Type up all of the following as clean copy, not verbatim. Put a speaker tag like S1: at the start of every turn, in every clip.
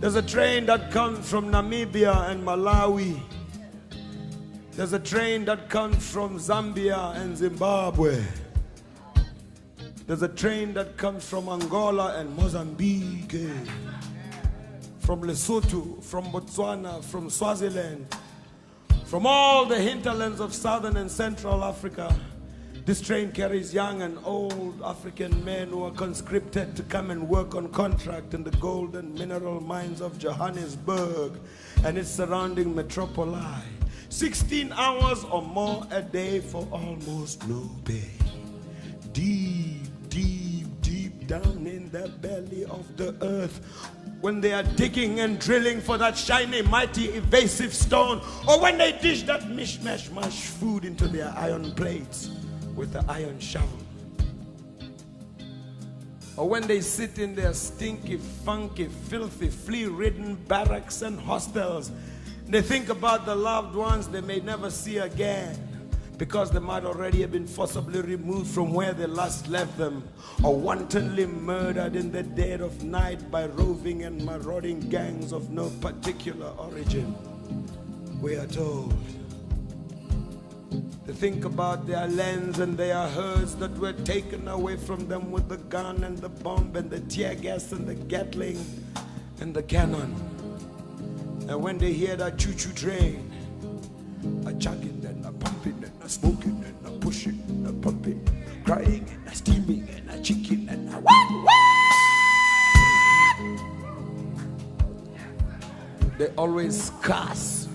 S1: There's a train that comes from Namibia and Malawi. There's a train that comes from Zambia and Zimbabwe. There's a train that comes from Angola and Mozambique, from Lesotho, from Botswana, from Swaziland, from all the hinterlands of southern and central Africa. This train carries young and old African men who are conscripted to come and work on contract in the gold and mineral mines of Johannesburg and its surrounding metropoli. 16 hours or more a day for almost no pay. Deep, deep, deep down in the belly of the earth, when they are digging and drilling for that shiny, mighty, evasive stone, or when they dish that mishmash mash food into their iron plates with the iron shovel, or when they sit in their stinky, funky, filthy, flea-ridden barracks and hostels, they think about the loved ones they may never see again because they might already have been forcibly removed from where they last left them, or wantonly murdered in the dead of night by roving and marauding gangs of no particular origin. We are told. They think about their lands and their herds that were taken away from them with the gun and the bomb and the tear gas and the Gatling and the cannon. And when they hear that choo-choo train, a chugging and a pumping and a smoking and a pushing and a pumping, crying and a steaming and a chicken and a they always cuss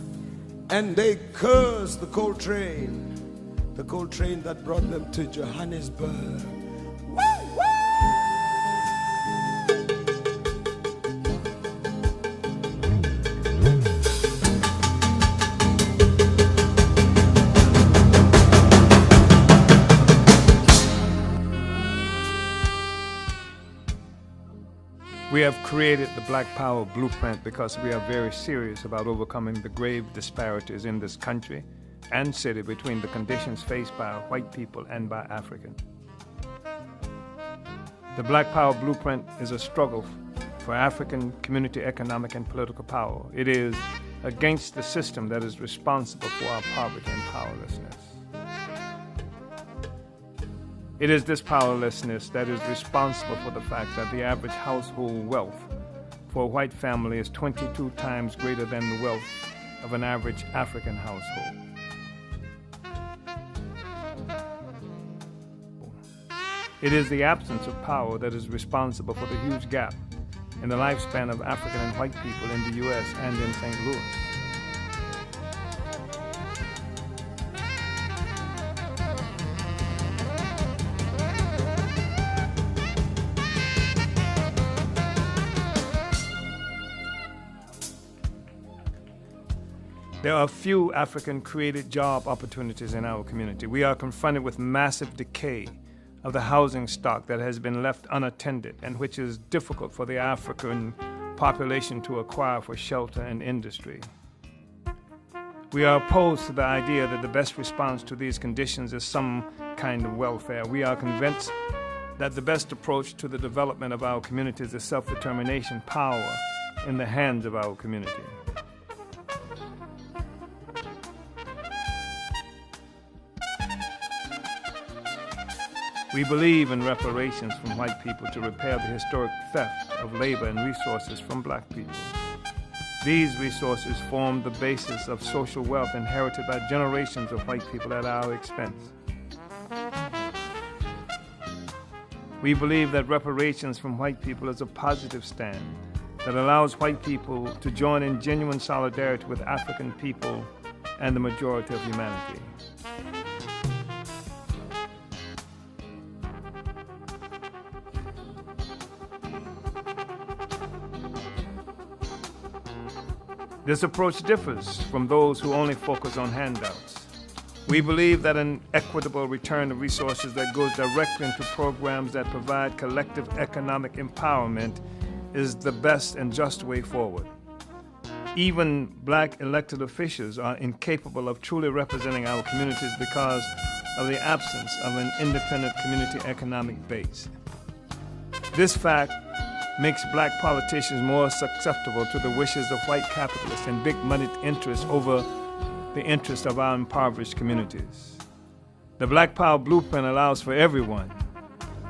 S1: and they curse the coal train that brought them to Johannesburg.
S2: We have created the Black Power Blueprint because we are very serious about overcoming the grave disparities in this country and city between the conditions faced by white people and by Africans. The Black Power Blueprint is a struggle for African community economic and political power. It is against the system that is responsible for our poverty and powerlessness. It is this powerlessness that is responsible for the fact that the average household wealth for a white family is 22 times greater than the wealth of an average African household. It is the absence of power that is responsible for the huge gap in the lifespan of African and white people in the U.S. and in St. Louis. There are few African-created job opportunities in our community. We are confronted with massive decay of the housing stock that has been left unattended and which is difficult for the African population to acquire for shelter and industry. We are opposed to the idea that the best response to these conditions is some kind of welfare. We are convinced that the best approach to the development of our communities is self-determination, power in the hands of our community. We believe in reparations from white people to repair the historic theft of labor and resources from black people. These resources form the basis of social wealth inherited by generations of white people at our expense. We believe that reparations from white people is a positive stand that allows white people to join in genuine solidarity with African people and the majority of humanity. This approach differs from those who only focus on handouts. We believe that an equitable return of resources that goes directly into programs that provide collective economic empowerment is the best and just way forward. Even black elected officials are incapable of truly representing our communities because of the absence of an independent community economic base. This fact makes black politicians more susceptible to the wishes of white capitalists and big moneyed interests over the interests of our impoverished communities. The Black Power Blueprint allows for everyone,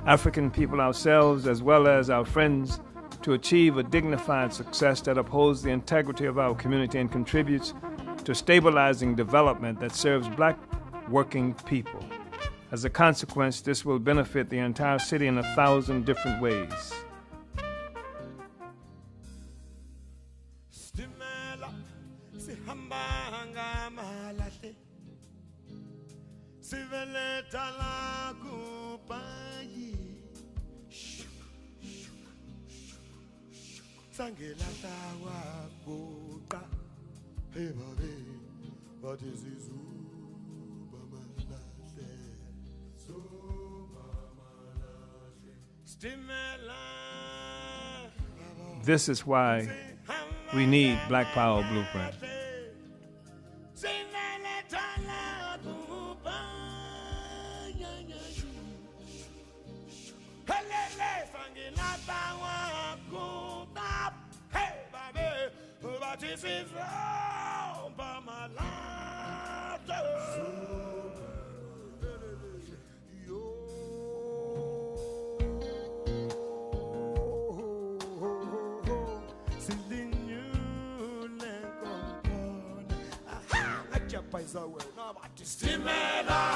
S2: African people ourselves as well as our friends, to achieve a dignified success that upholds the integrity of our community and contributes to stabilizing development that serves black working people. As a consequence, this will benefit the entire city in 1,000 different ways. This is why we need Black Power Blueprint.
S1: Stimela